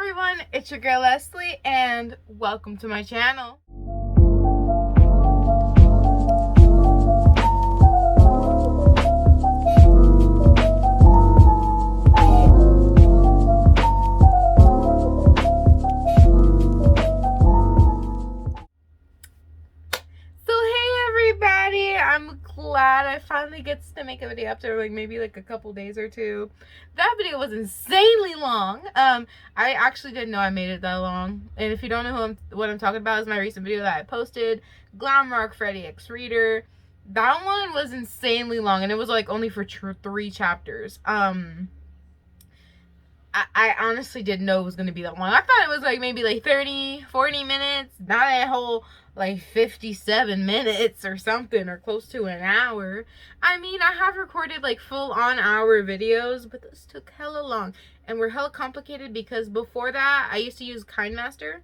everyone, it's your girl Leslie and welcome to my channel. I'm glad I finally get to make a video after maybe a couple days or two. That video was insanely long. I actually didn't know I made it that long. And if you don't know what I'm talking about, is my recent video that I posted, Glamrock Freddy X Reader. That one was insanely long, and it was only for 3 chapters. I honestly didn't know it was gonna be that long. I thought it was maybe 30, 40 minutes, not a whole 57 minutes or something, or close to an hour. I mean, I have recorded full on hour videos, but this took hella long and were hella complicated because before that I used to use KineMaster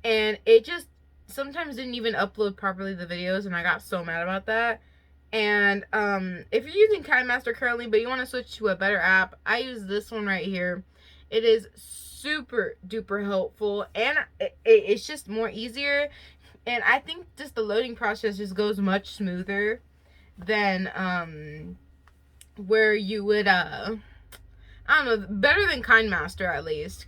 and it just sometimes didn't even upload properly the videos, and I got so mad about that. And if you're using KineMaster currently but you want to switch to a better app, I use this one right here. It is super duper helpful, and it's just more easier, and I think just the loading process just goes much smoother than where you would I don't know, better than KineMaster at least,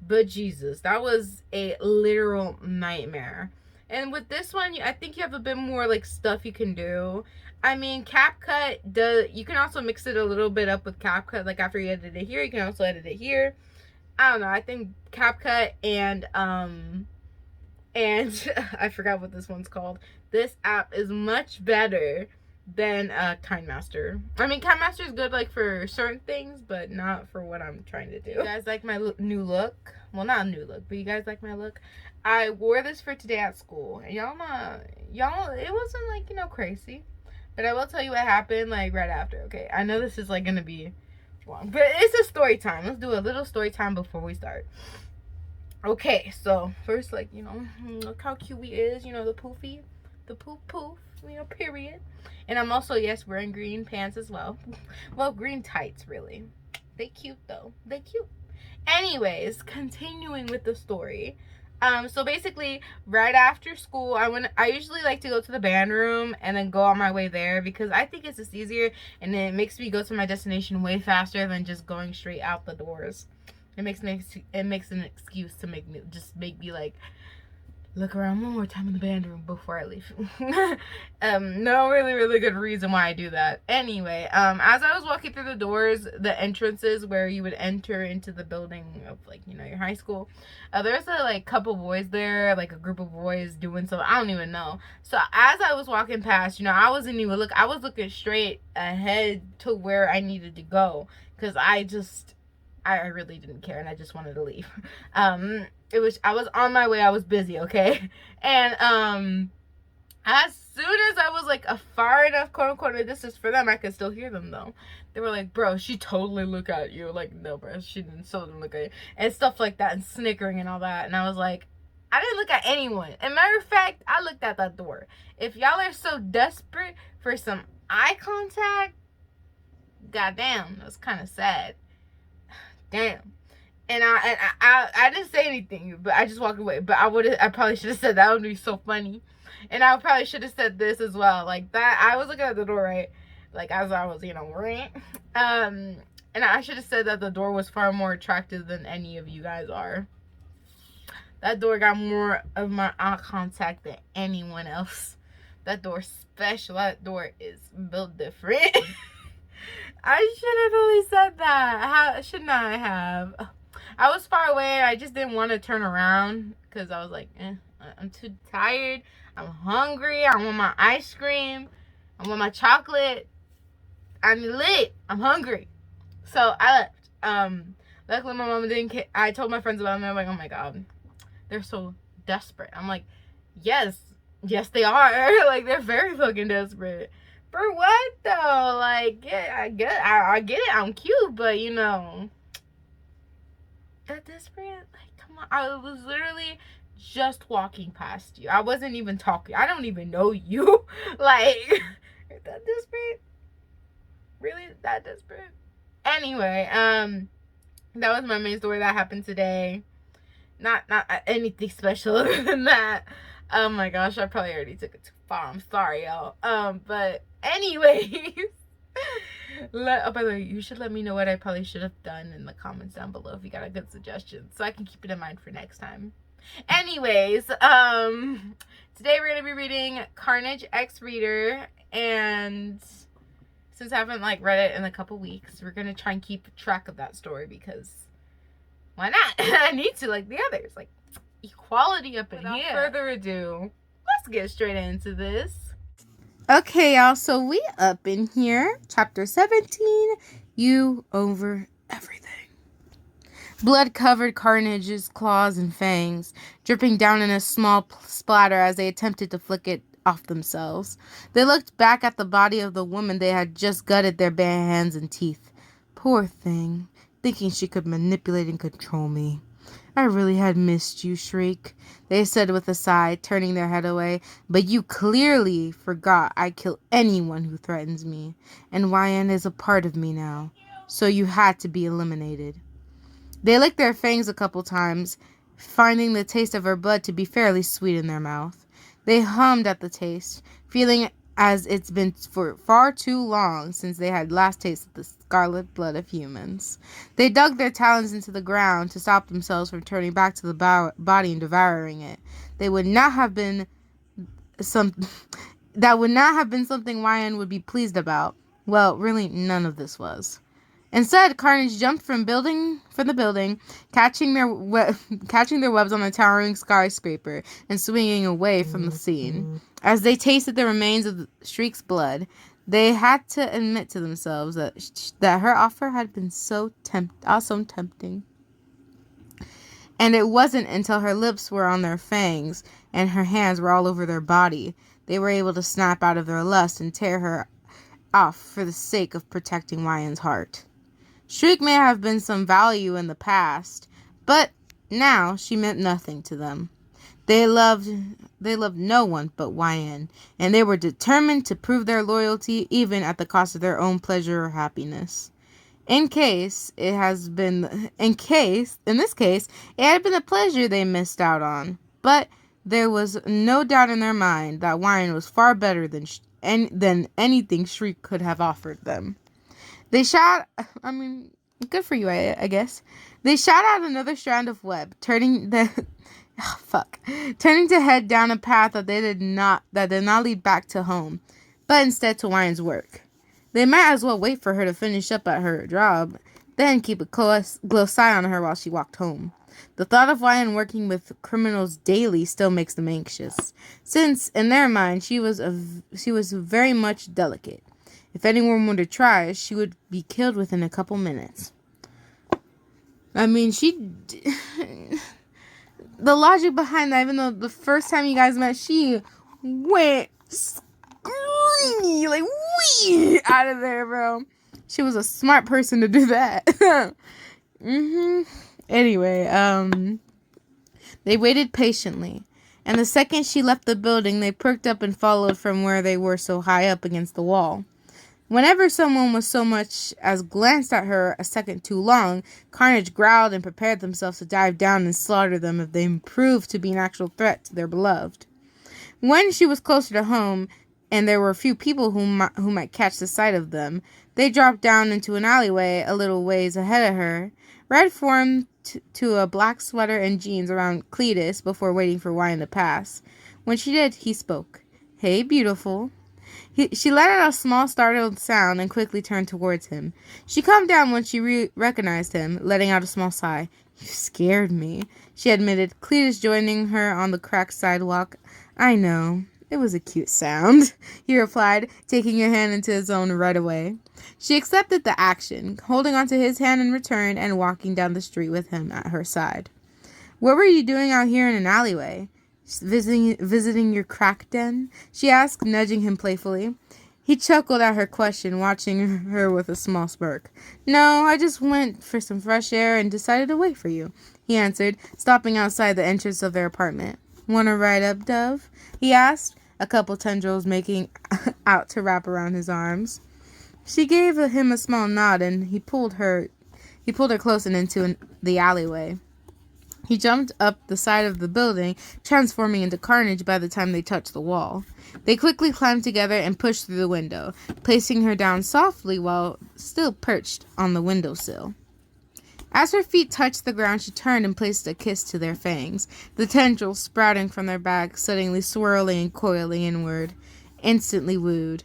but Jesus, that was a literal nightmare. And with this one, I think you have a bit more stuff you can do. I mean, CapCut you can also mix it a little bit up with CapCut. After you edit it here, you can also edit it here. I don't know. I think CapCut and I forgot what this one's called. This app is much better than KineMaster. I mean, KineMaster is good for certain things, but not for what I'm trying to do. You guys like my new look? Well, not a new look, but you guys like my look? I wore this for today at school, and y'all, it wasn't crazy, but I will tell you what happened right after. Okay, I know this is gonna be long, but it's a story time. Let's do a little story time before we start. Okay, so first, look how cute he is, the poofy, the poof, period. And I'm also, yes, wearing green pants as well. Well, green tights, really. They cute, though. They cute. Anyways, continuing with the story. So basically, right after school, I usually like to go to the band room and then go on my way there, because I think it's just easier, and it makes me go to my destination way faster than just going straight out the doors. It makes an excuse to make me look around one more time in the band room before I leave. No really good reason why I do that. Anyway, as I was walking through the doors, the entrances where you would enter into the building of your high school, there's a couple boys there, a group of boys doing something, I don't even know. So as I was walking past, I wasn't even I was looking straight ahead to where I needed to go, because I really didn't care, and I just wanted to leave. I was on my way, I was busy, okay? And as soon as I was a far enough, quote unquote, distance for them, I could still hear them though. They were like, bro, she totally looked at you. No, bro, she didn't look at you, and stuff like that, and snickering and all that. And I was like, I didn't look at anyone. And matter of fact, I looked at that door. If y'all are so desperate for some eye contact, goddamn, that's kind of sad. Damn. And I didn't say anything, but I just walked away. But I probably should have said that. Would be so funny. And I probably should have said this as well. That, I was looking at the door, right? As I was, and I should have said that the door was far more attractive than any of you guys are. That door got more of my eye contact than anyone else. That door's special. That door is built different. I should have really said that. Shouldn't I have? I was far away, and I just didn't want to turn around, because I was like, I'm too tired. I'm hungry. I want my ice cream. I want my chocolate. I'm lit. I'm hungry. So I left. Luckily my mom didn't care. I told my friends about it, and they're like, oh my god, they're so desperate. I'm like, yes they are. They're very fucking desperate. For what though? Yeah, I get it. I'm cute, but that desperate? Come on. I was literally just walking past you. I wasn't even talking. I don't even know you. That desperate? Really? That desperate? Anyway, That was my main story that happened today. Not anything special other than that. Oh my gosh, I probably already took it too far. I'm sorry, y'all. But anyways. Oh, by the way, you should let me know what I probably should have done in the comments down below if you got a good suggestion, so I can keep it in mind for next time. Anyways, today we're gonna be reading Carnage X Reader, and since I haven't read it in a couple weeks, we're gonna try and keep track of that story because why not? I need to, like the others, like equality up in here. Without further ado, let's get straight into this. Okay, y'all, so we up in here, chapter 17, You Over Everything. Blood covered Carnage's claws and fangs, dripping down in a small splatter as they attempted to flick it off themselves. They looked back at the body of the woman they had just gutted their bare hands and teeth. Poor thing, thinking she could manipulate and control me. I really had missed you, Shriek, they said with a sigh, turning their head away. But you clearly forgot I kill anyone who threatens me, and YN is a part of me now, so you had to be eliminated. They licked their fangs a couple times, finding the taste of her blood to be fairly sweet in their mouth. They hummed at the taste, feeling as it's been for far too long since they had last tasted the scarlet blood of humans. They dug their talons into the ground to stop themselves from turning back to the body and devouring it. That would not have been something YN would be pleased about. Well, really, none of this was. Instead, Carnage jumped from the building, catching their webs on the towering skyscraper and swinging away from the scene. As they tasted the remains of Shriek's blood, they had to admit to themselves that her offer had been so tempting. And it wasn't until her lips were on their fangs and her hands were all over their body they were able to snap out of their lust and tear her off for the sake of protecting YN's heart. Shriek may have been some value in the past, but now she meant nothing to them. They loved no one but YN, and they were determined to prove their loyalty even at the cost of their own pleasure or happiness. In this case, it had been the pleasure they missed out on, but there was no doubt in their mind that YN was far better than anything Shriek could have offered them. They shot, good for you, I guess. They shot out another strand of web, turning to head down a path that did not lead back to home, but instead to YN's work. They might as well wait for her to finish up at her job, then keep a close eye on her while she walked home. The thought of YN working with criminals daily still makes them anxious, since in their mind she was very much delicate. If anyone were to try, she would be killed within a couple minutes. The logic behind that, even though the first time you guys met, she went screaming, wee, out of there, bro. She was a smart person to do that. Anyway, they waited patiently, and the second she left the building, they perked up and followed from where they were so high up against the wall. Whenever someone was so much as glanced at her a second too long, Carnage growled and prepared themselves to dive down and slaughter them if they proved to be an actual threat to their beloved. When she was closer to home, and there were a few people who might catch the sight of them, they dropped down into an alleyway a little ways ahead of her. Red formed to a black sweater and jeans around Cletus before waiting for YN to pass. When she did, he spoke. "Hey, beautiful." She let out a small startled sound and quickly turned towards him. She calmed down when she recognized him, letting out a small sigh. "You scared me," she admitted, Cletus joining her on the cracked sidewalk. "I know. It was a cute sound," he replied, taking her hand into his own right away. She accepted the action, holding onto his hand in return and walking down the street with him at her side. "What were you doing out here in an alleyway? Visiting your crack den?" she asked, nudging him playfully. He chuckled at her question, watching her with a small smirk. "No, I just went for some fresh air and decided to wait for you," he answered, stopping outside the entrance of their apartment. "Want to ride up, Dove?" he asked, a couple tendrils making out to wrap around his arms. She gave him a small nod, and he pulled her He pulled her close and into the alleyway. He jumped up the side of the building, transforming into carnage by the time they touched the wall. They quickly climbed together and pushed through the window, placing her down softly while still perched on the windowsill. As her feet touched the ground, she turned and placed a kiss to their fangs, the tendrils sprouting from their backs, suddenly swirling and coiling inward. Instantly wooed.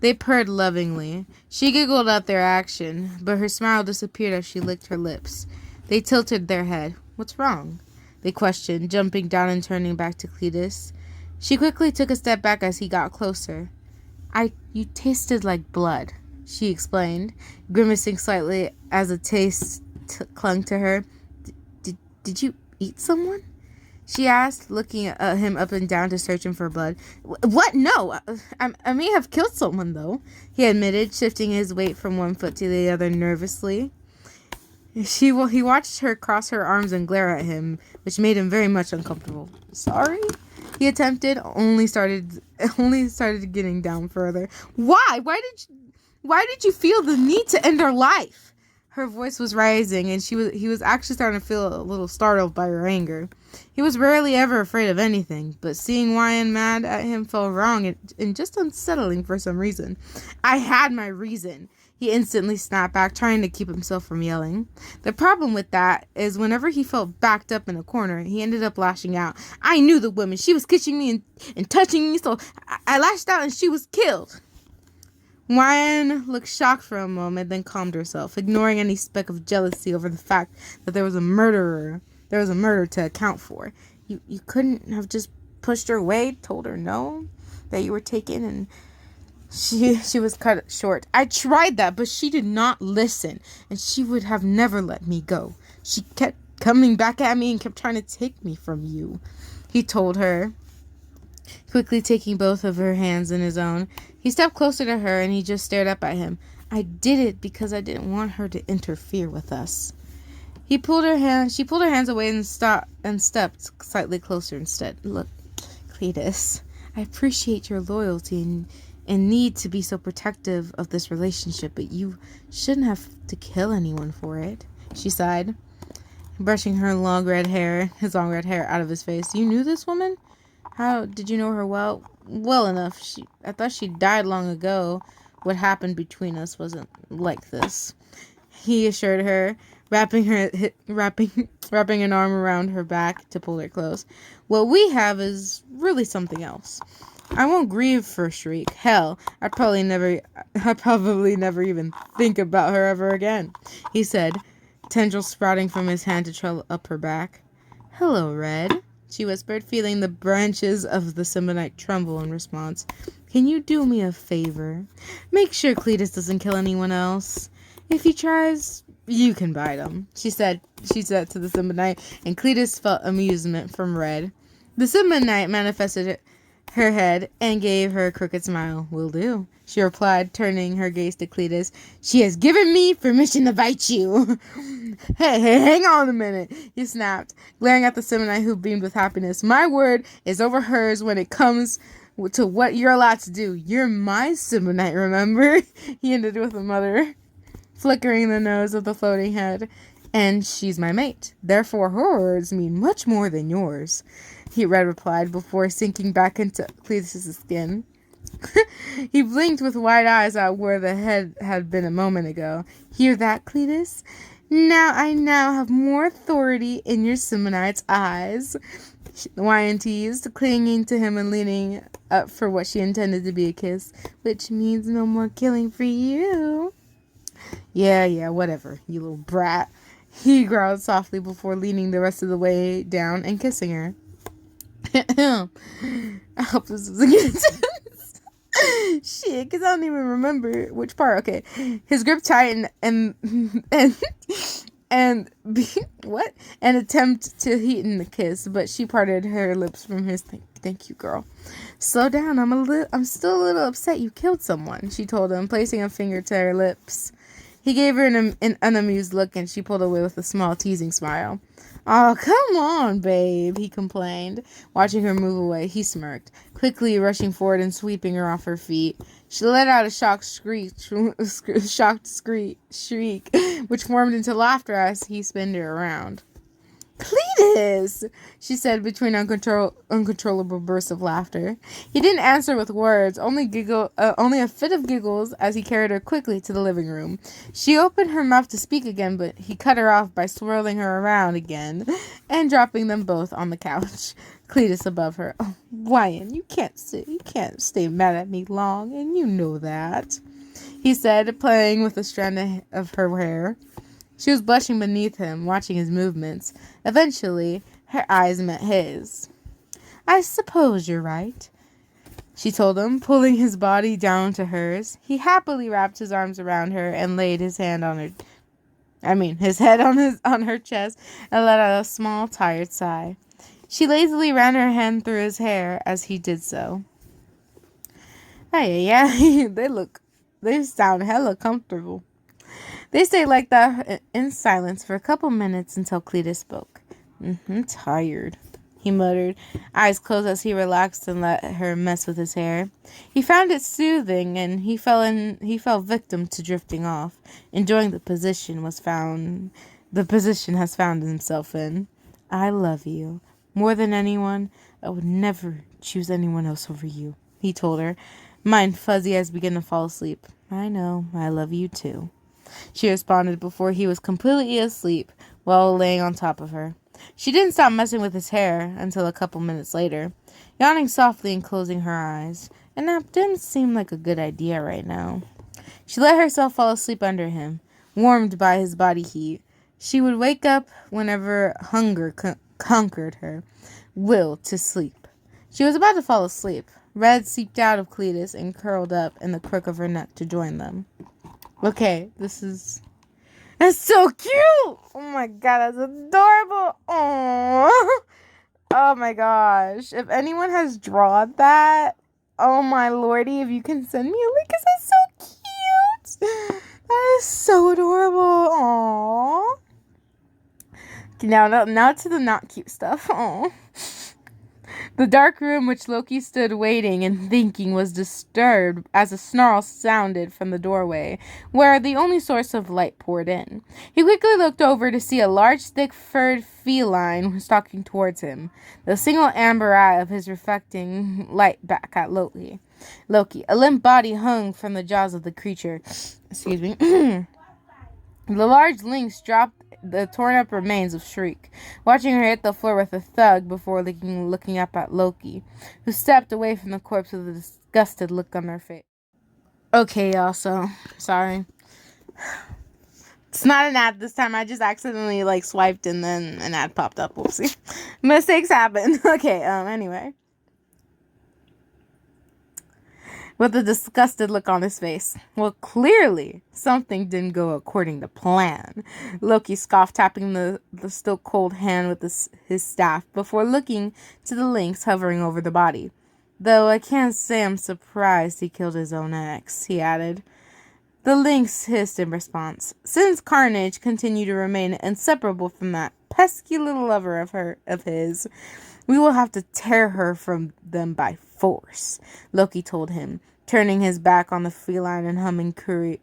They purred lovingly. She giggled at their action, but her smile disappeared as she licked her lips. They tilted their head. "What's wrong?" they questioned, jumping down and turning back to Cletus. She quickly took a step back as he got closer. You tasted like blood," she explained, grimacing slightly as a taste clung to her. Did you eat someone?" she asked, looking at him up and down to search him for blood. "What? No. I may have killed someone, though," he admitted, shifting his weight from one foot to the other nervously. He watched her cross her arms and glare at him, which made him very much uncomfortable. "Sorry?" he attempted, only started getting down further. Why? Why did you feel the need to end her life?" Her voice was rising, and he was actually starting to feel a little startled by her anger. He was rarely ever afraid of anything, but seeing Wyan mad at him felt wrong and just unsettling for some reason. "I had my reason," he instantly snapped back, trying to keep himself from yelling. The problem with that is whenever he felt backed up in a corner, he ended up lashing out. "I knew the woman. She was kissing me and touching me, so I lashed out and she was killed." Wyan looked shocked for a moment, then calmed herself, ignoring any speck of jealousy over the fact that there was a murder to account for. You couldn't have just pushed her away, told her no, that you were taken, and she was cut short. "I tried that, but she did not listen, and she would have never let me go. She kept coming back at me and kept trying to take me from you," he told her, quickly taking both of her hands in his own. He stepped closer to her and he just stared up at him. "I did it because I didn't want her to interfere with us." She pulled her hands away and stepped slightly closer instead. "Look, Cletus, I appreciate your loyalty and need to be so protective of this relationship, but you shouldn't have to kill anyone for it," she sighed, brushing his long red hair out of his face. "You knew this woman? How did you know her well? Well enough. I thought she died long ago. What happened between us wasn't like this," he assured her, wrapping an arm around her back to pull her close. "What we have is really something else. I won't grieve for Shriek. Hell, I'd probably never even think about her ever again," he said, tendrils sprouting from his hand to trail up her back. "Hello, Red," she whispered, feeling the branches of the Simonite tremble in response. "Can you do me a favor? Make sure Cletus doesn't kill anyone else. If he tries, you can bite him," she said to the Simonite, and Cletus felt amusement from Red. The Simonite manifested her head and gave her a crooked smile. "Will do," she replied, turning her gaze to Cletus. "She has given me permission to bite you." Hey, hang on a minute," he snapped, glaring at the Simonite who beamed with happiness. "My word is over hers when it comes to what you're allowed to do. You're my Simonite, remember?" he ended with a mutter, flickering the nose of the floating head. "And she's my mate. Therefore, her words mean much more than yours," Red replied before sinking back into Cletus' skin. He blinked with wide eyes at where the head had been a moment ago. "Hear that, Cletus? I now have more authority in your Simonite's eyes," Wyan teased, clinging to him and leaning up for what she intended to be a kiss. "Which means no more killing for you." Yeah, whatever, you little brat," he growled softly before leaning the rest of the way down and kissing her. I hope this doesn't get intense. Shit, because I don't even remember which part. Okay. His grip tightened and what? An attempt to heaten the kiss, but she parted her lips from his. Thank you, girl. "Slow down. I'm still a little upset you killed someone," she told him, placing a finger to her lips. He gave her an unamused look, and she pulled away with a small, teasing smile. Oh, come on, babe, he complained. Watching her move away, he smirked, quickly rushing forward and sweeping her off her feet. She let out a shocked shriek, which formed into laughter as he spun her around. Cletus, she said between uncontrollable bursts of laughter. He didn't answer with words, only a fit of giggles as he carried her quickly to the living room. She opened her mouth to speak again, but he cut her off by swirling her around again and dropping them both on the couch. Cletus above her. Oh, Ryan, you can't stay mad at me long, and you know that, he said, playing with a strand of her hair. She was blushing beneath him, watching his movements. Eventually, her eyes met his. I suppose you're right, she told him, pulling his body down to hers. He happily wrapped his arms around her and laid his head on her chest and let out a small, tired sigh. She lazily ran her hand through his hair as he did so. Yeah, they sound hella comfortable. They stayed like that in silence for a couple minutes until Cletus spoke. Tired, he muttered, eyes closed as he relaxed and let her mess with his hair. He found it soothing, and he fell victim to drifting off, enjoying the position has found himself in. I love you. More than anyone, I would never choose anyone else over you, he told her, mind fuzzy as began to fall asleep. I know, I love you too, she responded before he was completely asleep while laying on top of her. She didn't stop messing with his hair until a couple minutes later, yawning softly and closing her eyes. A nap didn't seem like a good idea right now. She let herself fall asleep under him, warmed by his body heat. She would wake up whenever hunger conquered her will to sleep. She was about to fall asleep. Red seeped out of Cletus and curled up in the crook of her neck to join them. Okay, that's so cute! Oh my god, that's adorable! Aww. Oh my gosh. If anyone has drawn that, oh my lordy, if you can send me a link, because that's so cute! That is so adorable. Aww. Now to the not cute stuff. Aww. The dark room which Loki stood waiting and thinking was disturbed as a snarl sounded from the doorway, where the only source of light poured in. He quickly looked over to see a large, thick-furred feline stalking towards him, the single amber eye of his reflecting light back at Loki. A limp body hung from the jaws of the creature. Excuse me. The large lynx dropped the torn-up remains of Shriek, watching her hit the floor with a thud before looking up at Loki, who stepped away from the corpse with a disgusted look on her face. Okay, y'all, so, sorry. It's not an ad this time. I just accidentally, swiped and then an ad popped up. Whoopsie. Mistakes happen. Okay, anyway. With a disgusted look on his face. Well, clearly, something didn't go according to plan. Loki scoffed, tapping the still cold hand with his staff before looking to the lynx hovering over the body. Though I can't say I'm surprised he killed his own ex, he added. The lynx hissed in response. Since Carnage continued to remain inseparable from that pesky little lover of his, we will have to tear her from them by force, Loki told him, turning his back on the feline and humming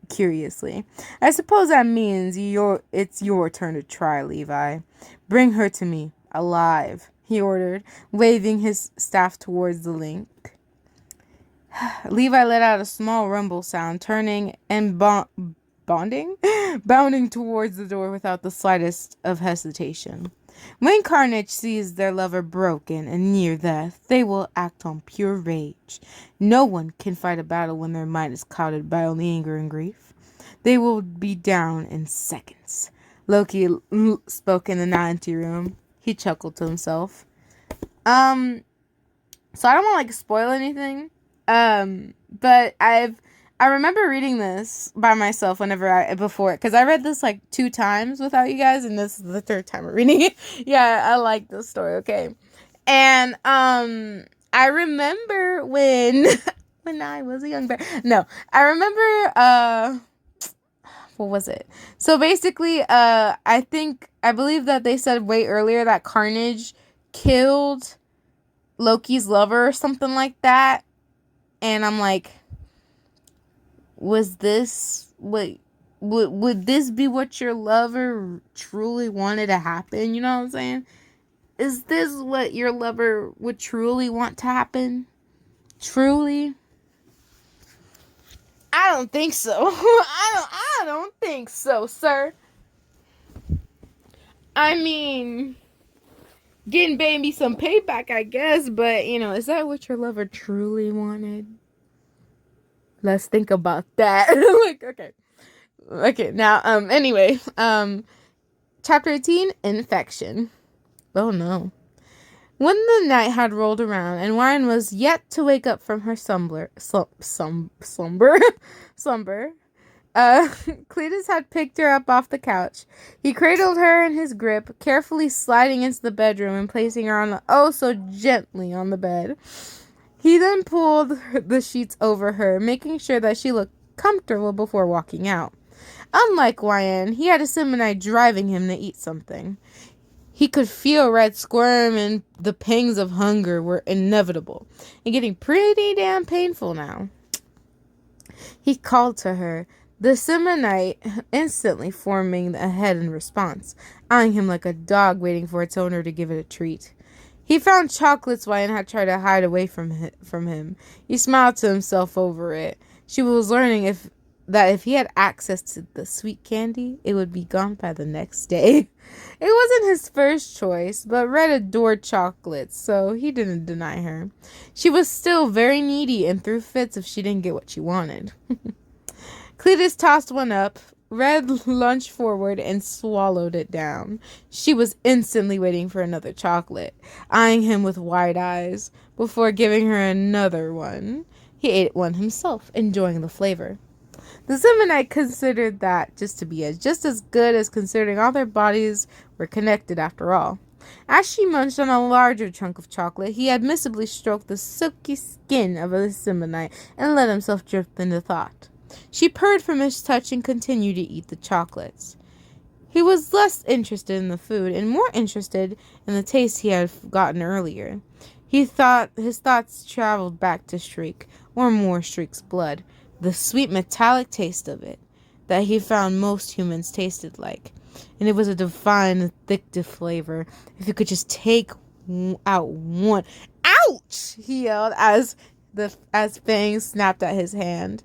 curiously. I suppose that means it's your turn to try, Levi. Bring her to me, alive, he ordered, waving his staff towards the lynx. Levi let out a small rumble sound, turning and bounding towards the door without the slightest of hesitation. When Carnage sees their lover broken and near death, they will act on pure rage. No one can fight a battle when their mind is clouded by only anger and grief. They will be down in seconds. Loki spoke in the anteroom. He chuckled to himself. So I don't want to spoil anything. But I remember reading this by myself because I read this 2 times without you guys, and this is the 3rd time I'm reading it. Yeah, I like this story, okay. And I remember when I was a young bear. No, I remember what was it? So basically, I believe that they said way earlier that Carnage killed Loki's lover or something like that. And I'm like, was this what would this be what your lover truly wanted to happen? You know what I'm saying? Is this what your lover would truly want to happen? Truly? I don't think so. I don't think so, sir. I mean, getting baby some payback, I guess, but is that what your lover truly wanted? Let's think about that. Okay, now, anyway, chapter 18, infection. Oh no. When the night had rolled around and Warren was yet to wake up from her slumber, Cletus had picked her up off the couch. He cradled her in his grip, carefully sliding into the bedroom and placing her so gently on the bed. He then pulled the sheets over her, making sure that she looked comfortable before walking out. Unlike Ryan, he had a Semonite driving him to eat something. He could feel Red squirm, and the pangs of hunger were inevitable and getting pretty damn painful now. He called to her, the Semonite instantly forming a head in response, eyeing him like a dog waiting for its owner to give it a treat. He found chocolates Ryan had tried to hide away from him. He smiled to himself over it. She was learning that if he had access to the sweet candy, it would be gone by the next day. It wasn't his first choice, but Red adored chocolates, so he didn't deny her. She was still very needy and threw fits if she didn't get what she wanted. Cletus tossed one up. Red lunged forward and swallowed it down. She was instantly waiting for another chocolate, eyeing him with wide eyes, before giving her another one. He ate one himself, enjoying the flavor. The Semonite considered that just as good as considering all their bodies were connected after all. As she munched on a larger chunk of chocolate, he admissibly stroked the silky skin of the Semonite and let himself drift into thought. She purred from his touch and continued to eat the chocolates. He was less interested in the food and more interested in the taste he had gotten earlier. His thoughts traveled back to Shriek, or more Shriek's blood, the sweet metallic taste of it, that he found most humans tasted like. And it was a divine, addictive flavor. If you could just take out one. Ouch! He yelled as fangs snapped at his hand.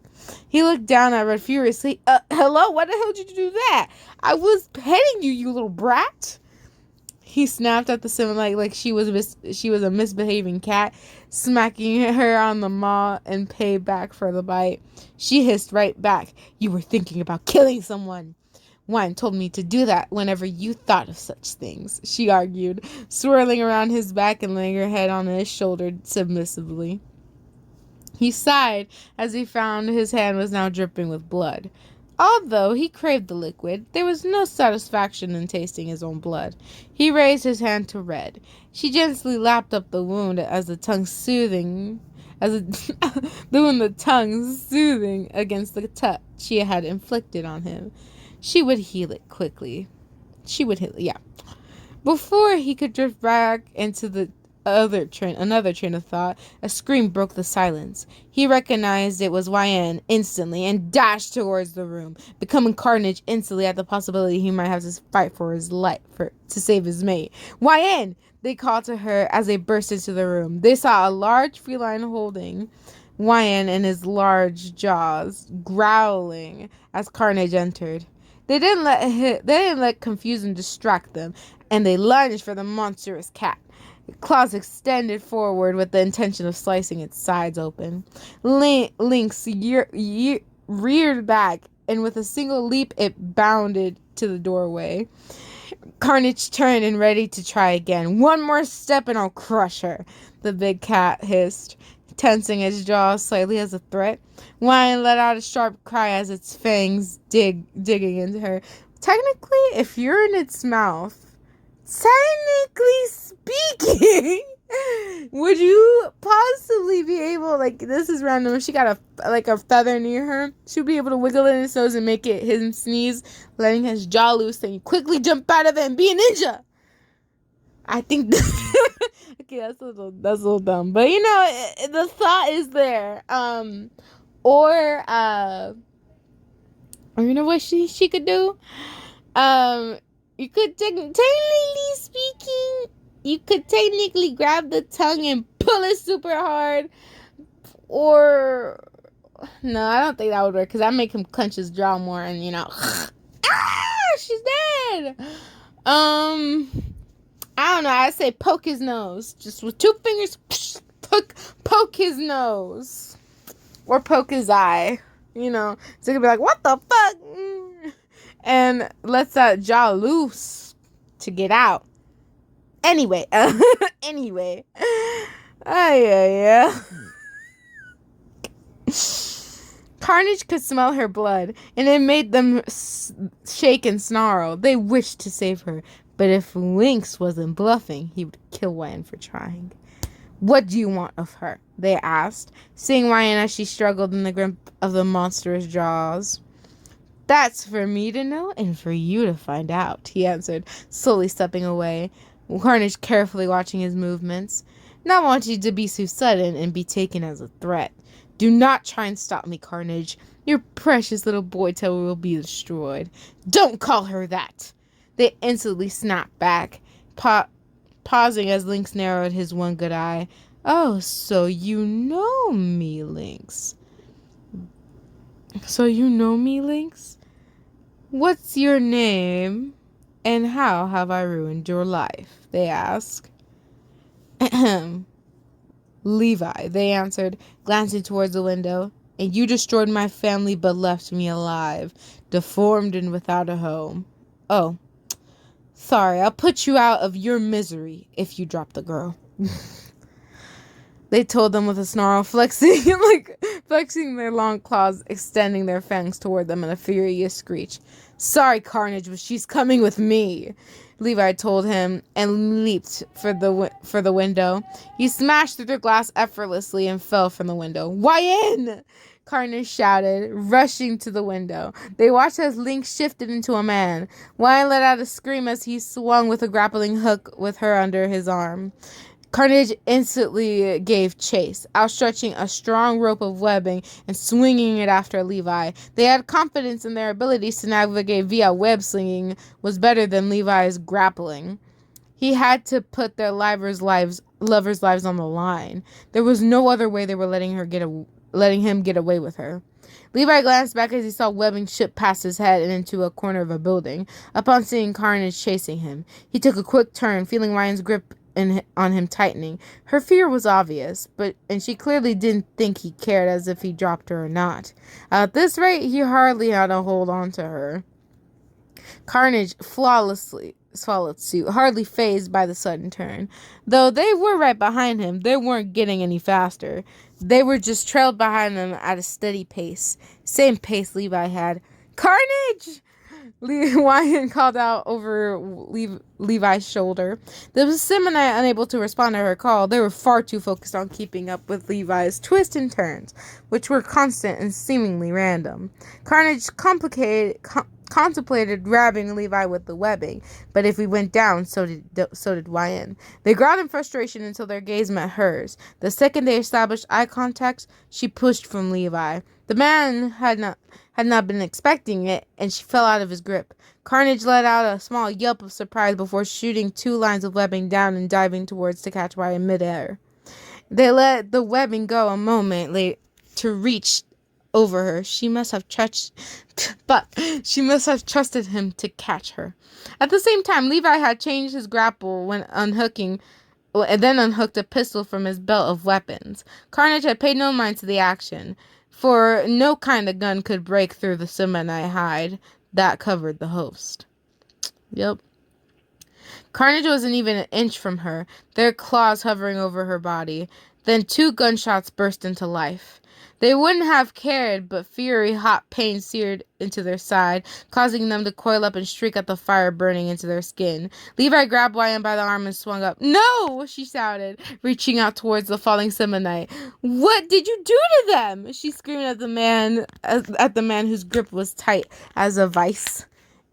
He looked down at Red furiously. Hello? Why the hell did you do that? I was petting you, you little brat. He snapped at the Semonite like she was a misbehaving cat, smacking her on the maw and paid back for the bite. She hissed right back. You were thinking about killing someone. Wine told me to do that whenever you thought of such things, she argued, swirling around his back and laying her head on his shoulder submissively. He sighed as he found his hand was now dripping with blood. Although he craved the liquid, there was no satisfaction in tasting his own blood. He raised his hand to Red. She gently lapped up the wound the tongue soothing against the touch she had inflicted on him. She would heal it quickly. Before he could drift back into another train of thought, a scream broke the silence. He recognized it was YN instantly and dashed towards the room, becoming Carnage instantly at the possibility he might have to fight for his life to save his mate. YN! They called to her as they burst into the room. They saw a large feline holding YN in his large jaws, growling as Carnage entered. They didn't let confusion distract them, and they lunged for the monstrous cat. Claws extended forward with the intention of slicing its sides open. Lynx reared back, and with a single leap, it bounded to the doorway. Carnage turned and ready to try again. One more step and I'll crush her, the big cat hissed, tensing its jaws slightly as a threat. Lion let out a sharp cry as its fangs digging into her. Technically, if you're in its mouth, technically speaking, Would you possibly be able, like, this is random, if she got a feather near her, she'd be able to wiggle it in his nose and make it him sneeze, letting his jaw loose, then you quickly jump out of it and be a ninja. I think okay, that's a little dumb, but you know, the thought is there. Or you know what she could do? You could technically speaking, you could technically grab the tongue and pull it super hard. Or no, I don't think that would work because that make him clench his jaw more, and you know, she's dead. I don't know. I'd say poke his nose, just with 2 fingers. Poke his nose, or poke his eye. You know, so he could be like, "What the fuck?" And lets that jaw loose to get out. Anyway, anyway. Yeah. Carnage could smell her blood, and it made them shake and snarl. They wished to save her, but if Lynx wasn't bluffing, he would kill Wyan for trying. What do you want of her? They asked, seeing Wyan as she struggled in the grip of the monstrous jaws. That's for me to know and for you to find out, he answered, slowly stepping away, Carnage carefully watching his movements, not wanting to be too sudden and be taken as a threat. Do not try and stop me, Carnage. Your precious little boy toy will be destroyed. Don't call her that. They instantly snapped back, pausing as Lynx narrowed his one good eye. Oh, so you know me, Lynx. So you know me, Lynx? What's your name, and how have I ruined your life? They asked. Levi, they answered, glancing towards the window. And you destroyed my family but left me alive, deformed and without a home. Oh, sorry, I'll put you out of your misery if you drop the girl. They told them with a snarl, flexing their long claws, extending their fangs toward them in a furious screech. Sorry, Carnage, but she's coming with me, Levi told him, and leaped for the window. He smashed through the glass effortlessly and fell from the window. Wyan! Carnage shouted, rushing to the window. They watched as Lynx shifted into a man. Wyan let out a scream as he swung with a grappling hook with her under his arm. Carnage instantly gave chase, outstretching a strong rope of webbing and swinging it after Levi. They had confidence in their abilities to navigate via web slinging was better than Levi's grappling. He had to put their lovers' lives on the line. There was no other way they were letting him get away with her. Levi glanced back as he saw webbing ship past his head and into a corner of a building. Upon seeing Carnage chasing him, he took a quick turn, feeling Ryan's grip on him tightening. Her fear was obvious, and she clearly didn't think he cared as if he dropped her or not. At this rate, he hardly had a hold on to her. Carnage flawlessly followed suit, hardly fazed by the sudden turn. Though they were right behind him, they weren't getting any faster. They were just trailed behind them at a steady pace. Same pace Levi had. Carnage! Wyan called out over Levi's shoulder. The Semini, unable to respond to her call, they were far too focused on keeping up with Levi's twists and turns, which were constant and seemingly random. Carnage contemplated grabbing Levi with the webbing, but if he went down, so did Wyan. They growled in frustration until their gaze met hers. The second they established eye contact, she pushed from Levi. The man had not been expecting it, and she fell out of his grip. Carnage let out a small yelp of surprise before shooting 2 lines of webbing down and diving towards to catch Wyan in midair. They let the webbing go a moment late to reach over her. She must have trusted him to catch her. At the same time, Levi had changed his grapple when unhooked a pistol from his belt of weapons. Carnage had paid no mind to the action, for no kind of gun could break through the Semini hide that covered the host. Yep. Carnage wasn't even an inch from her, their claws hovering over her body. Then 2 gunshots burst into life. They wouldn't have cared, but fury hot pain seared into their side, causing them to coil up and shriek at the fire burning into their skin. Levi grabbed Wyan by the arm and swung up. "No!" she shouted, reaching out towards the falling Semonite. "What did you do to them?" She screamed at the man whose grip was tight as a vice.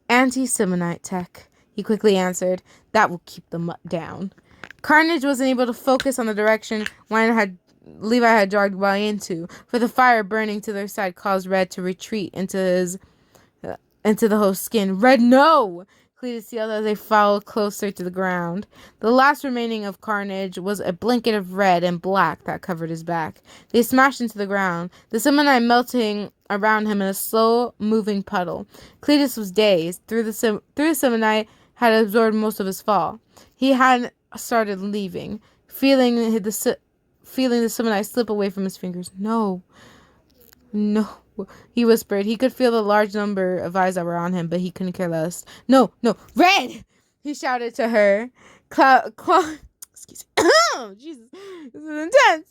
"Anti-Semonite tech," he quickly answered. "That will keep them down." Carnage wasn't able to focus on the direction Levi had dragged Wyan into, for the fire burning to their side caused Red to retreat into the host's skin. "Red, no!" Cletus yelled as they followed closer to the ground. The last remaining of Carnage was a blanket of red and black that covered his back. They smashed into the ground, the Semonite melting around him in a slow-moving puddle. Cletus was dazed. Through the Semonite had absorbed most of his fall. He had started leaving, feeling the Semonite slip away from his fingers. "No, no," he whispered. He could feel the large number of eyes that were on him, but he couldn't care less. "No, no, Red!" he shouted to her. Excuse me. Oh, Jesus, this is intense.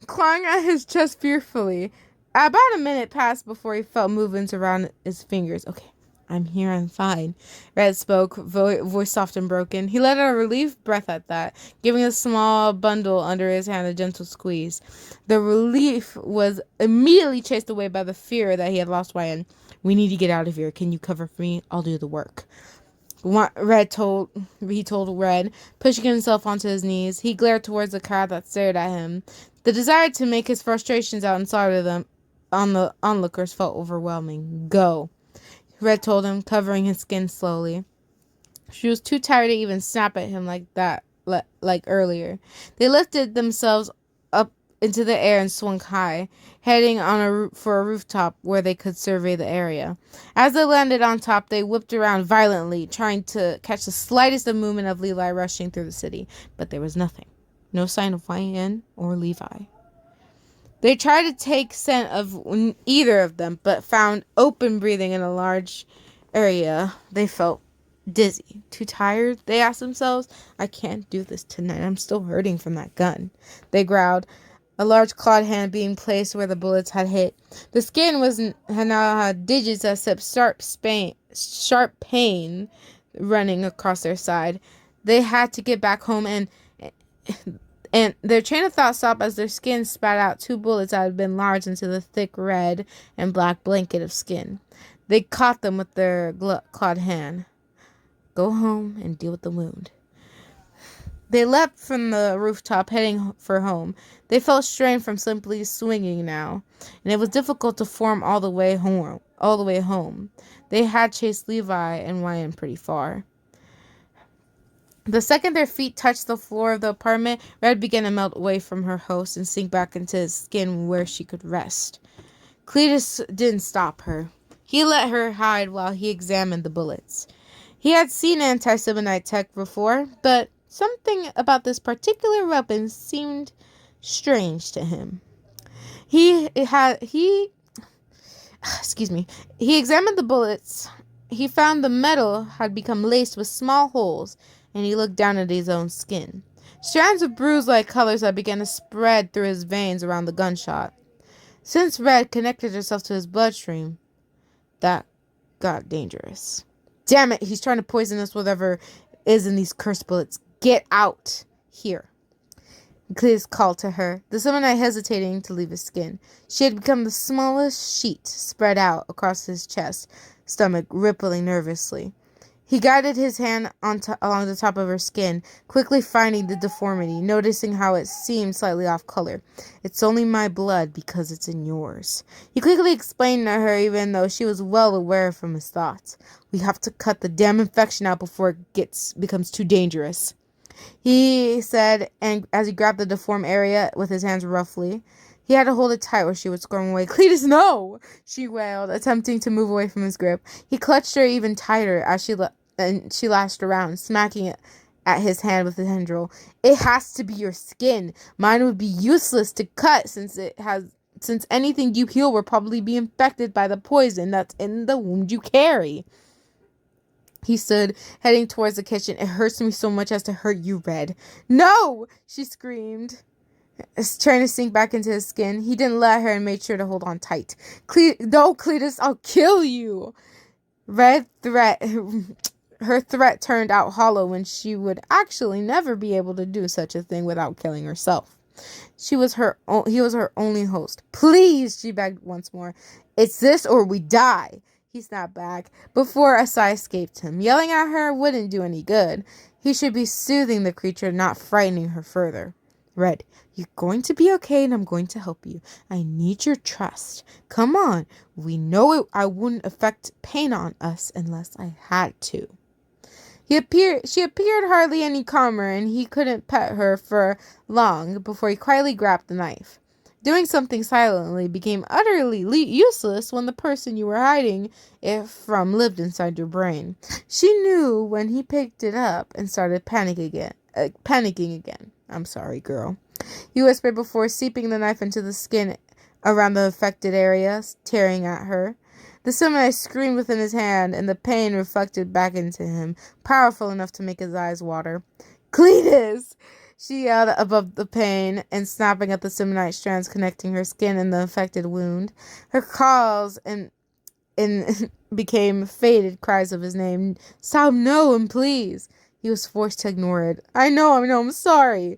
Clawing at his chest fearfully. About a minute passed before he felt movements around his fingers. "Okay, I'm here, I'm fine," Red spoke, voice soft and broken. He let out a relieved breath at that, giving a small bundle under his hand a gentle squeeze. The relief was immediately chased away by the fear that he had lost Wyan. "We need to get out of here. Can you cover for me? I'll do the work." He told Red, pushing himself onto his knees. He glared towards the crowd that stared at him. The desire to make his frustrations out inside of them on the onlookers felt overwhelming. "Go," Red told him, covering his skin slowly. She was too tired to even snap at him like earlier. They lifted themselves up into the air and swung high, heading for a rooftop where they could survey the area. As they landed on top, they whipped around violently, trying to catch the slightest of movement of Levi rushing through the city. But there was nothing. No sign of Wyan or Levi. They tried to take scent of either of them, but found open breathing in a large area. They felt dizzy. Too tired? They asked themselves. "I can't do this tonight. I'm still hurting from that gun," they growled, a large clawed hand being placed where the bullets had hit. The skin had now had digits that sent sharp pain running across their side. They had to get back home and their train of thought stopped as their skin spat out 2 bullets that had been lodged into the thick red and black blanket of skin. They caught them with their clawed hand. "Go home and deal with the wound." They leapt from the rooftop, heading for home. They felt strained from simply swinging now, and it was difficult to form all the way home. They had chased Levi and Wyan pretty far. The second their feet touched the floor of the apartment, Red began to melt away from her host and sink back into his skin where she could rest. Cletus didn't stop her. He let her hide while he examined the bullets. He had seen anti-Semonite tech before, but something about this particular weapon seemed strange to him. He examined the bullets. He found the metal had become laced with small holes, and he looked down at his own skin. Strands of bruise-like colors had begun to spread through his veins around the gunshot. Since Red connected herself to his bloodstream, that got dangerous. "Damn it, he's trying to poison us, whatever is in these cursed bullets. Get out here." Cletus called to her, the Semonite hesitating to leave his skin. She had become the smallest sheet spread out across his chest, stomach rippling nervously. He guided his hand along the top of her skin, quickly finding the deformity, noticing how it seemed slightly off color. "It's only my blood because it's in yours." He quickly explained to her, even though she was well aware from his thoughts. "We have to cut the damn infection out before it becomes too dangerous," he said, and as he grabbed the deformed area with his hands roughly. He had to hold it tight or she would squirm away. "Cletus, no!" she wailed, attempting to move away from his grip. He clutched her even tighter as she lashed around, smacking it at his hand with the tendril. "It has to be your skin. Mine would be useless to cut since anything you heal will probably be infected by the poison that's in the wound you carry." He stood, heading towards the kitchen. It hurts me so much as to hurt you, Red. No! She screamed, trying to sink back into his skin. He didn't let her and made sure to hold on tight. No, Cletus, I'll kill you! Red threat. Her threat turned out hollow when she would actually never be able to do such a thing without killing herself. He was her only host. Please, she begged once more. It's this or we die. He snapped back before a sigh escaped him. Yelling at her wouldn't do any good. He should be soothing the creature, not frightening her further. Red, you're going to be okay and I'm going to help you. I need your trust. Come on. We know I wouldn't affect pain on us unless I had to. She appeared hardly any calmer, and he couldn't pet her for long before he quietly grabbed the knife. Doing something silently became utterly useless when the person you were hiding it from lived inside your brain. She knew when he picked it up and started panicking again. I'm sorry, girl. He whispered before seeping the knife into the skin around the affected areas, tearing at her. The samurai screamed within his hand, and the pain reflected back into him, powerful enough to make his eyes water. Cletus! She yelled above the pain and snapping at the samurai strands connecting her skin and the affected wound. Her calls and became faded cries of his name. Stop, no, and please. He was forced to ignore it. I know, I'm sorry.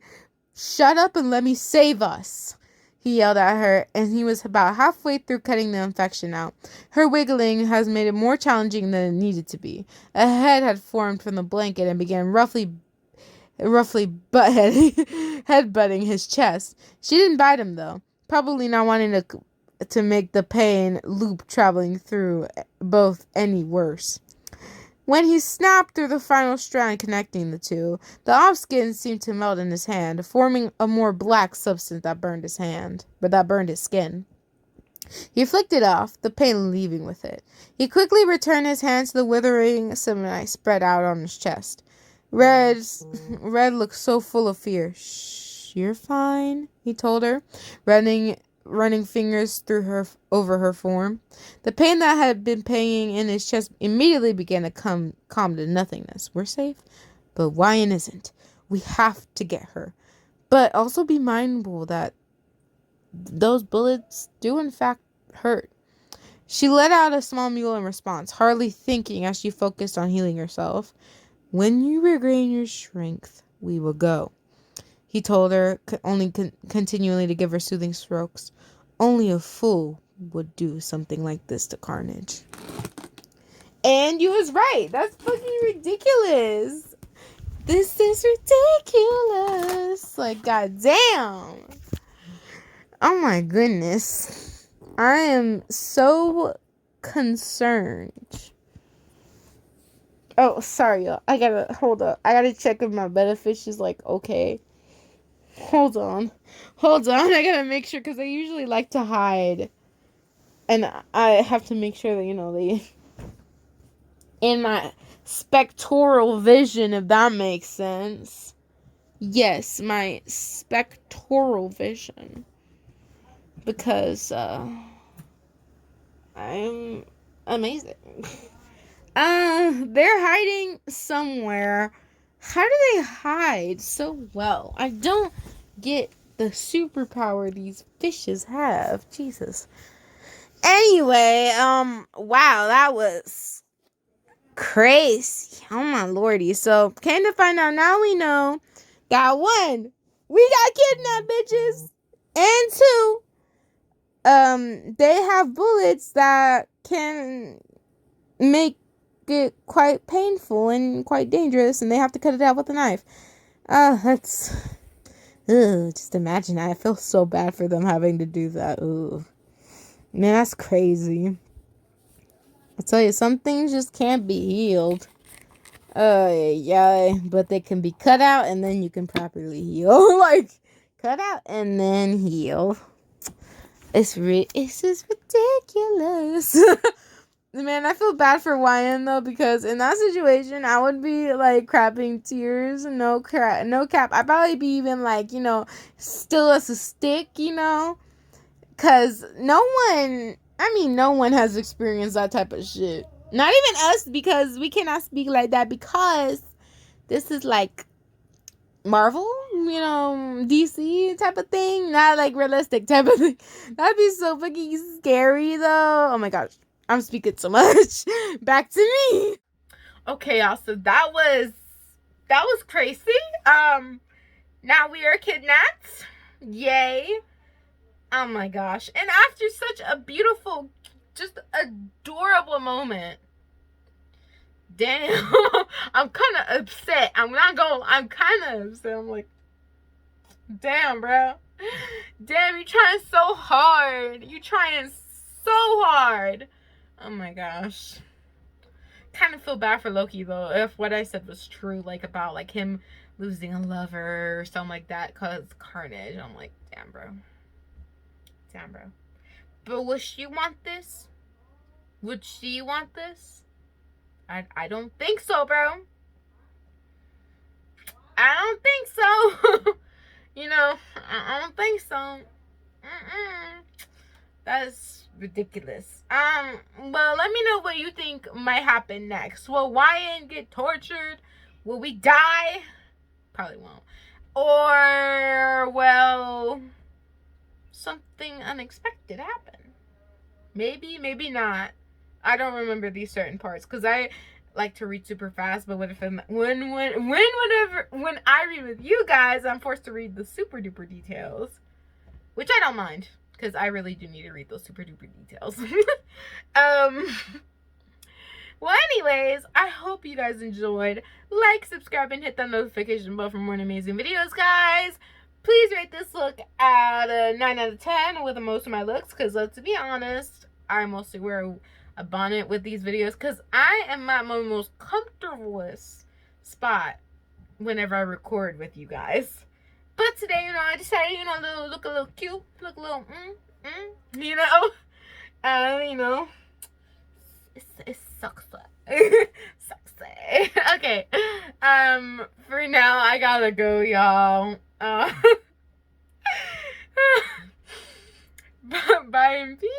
Shut up and let me save us. He yelled at her, and he was about halfway through cutting the infection out. Her wiggling has made it more challenging than it needed to be. A head had formed from the blanket and began roughly headbutting his chest. She didn't bite him, though, probably not wanting to make the pain loop traveling through both any worse. When he snapped through the final strand connecting the two, the off skin seemed to melt in his hand, forming a more black substance that burned his skin. He flicked it off, the pain leaving with it. He quickly returned his hand to the withering samurai spread out on his chest. Red looked so full of fear. Shh, you're fine, he told her, running fingers over her form. The pain that had been panging in his chest immediately began to calm to nothingness. We're safe, but Wyan isn't. We have to get her. But also be mindful that those bullets do in fact hurt. She let out a small mewl in response, hardly thinking as she focused on healing herself. When you regain your strength, we will go. He told her, only continually to give her soothing strokes. Only a fool would do something like this to Carnage. And you was right. That's fucking ridiculous. This is ridiculous. Like, goddamn. Oh my goodness. I am so concerned. Oh, sorry, y'all. Hold up. I gotta check if my benefish is, like, okay. Hold on. I gotta make sure, because I usually like to hide. And I have to make sure that, they... in my spectral vision, if that makes sense. Yes, my spectral vision. Because, I'm amazing. They're hiding somewhere. How do they hide so well? I don't get the superpower these fishes have. Jesus. Anyway, wow, that was crazy. Oh my lordy. So, came to find out, now we know that 1, we got kidnapped, bitches. And 2, they have bullets that can make it quite painful and quite dangerous, and they have to cut it out with a knife. That's... just imagine that. I feel so bad for them having to do that. Ooh. Man, that's crazy. I tell you, some things just can't be healed. Yeah, but they can be cut out, and then you can properly heal. Like, cut out and then heal. It's just ridiculous. Man, I feel bad for Wyan, though, because in that situation, I would be, like, crapping tears. No cap. I'd probably be even, like, still as a stick, because no one has experienced that type of shit. Not even us, because we cannot speak like that, because this is like Marvel, DC type of thing, not like realistic type of thing. That'd be so fucking scary though. Oh my gosh, I'm speaking so much. Back to me. Okay, y'all, so that was crazy. Now we are kidnapped. Yay. Oh my gosh. And after such a beautiful, just adorable moment, damn, I'm kind of upset. I'm kind of upset. I'm like, damn, bro. Damn, you trying so hard. You trying so hard. Oh my gosh. Kind of feel bad for Loki though, if what I said was true, like about like him losing a lover or something like that, cause Carnage. I'm like, damn, bro. But would she want this? I don't think so, bro. I don't think so. I don't think so. That's ridiculous. Well, let me know what you think might happen next. Will Wyatt get tortured? Will we die? Probably won't. Or, well, something unexpected happen. Maybe, maybe not. I don't remember these certain parts because I like to read super fast. But when I read with you guys, I'm forced to read the super duper details, which I don't mind because I really do need to read those super duper details. Well, anyways, I hope you guys enjoyed. Like, subscribe, and hit that notification bell for more amazing videos, guys. Please rate this look at a 9 out of 10 with most of my looks, because let's be honest, I mostly wear a bonnet with these videos because I am at my most comfortablest spot whenever I record with you guys. But today, I decided, look a little cute, look a little, it's sexy. Sexy. Okay. For now, I gotta go, y'all. Bye and peace.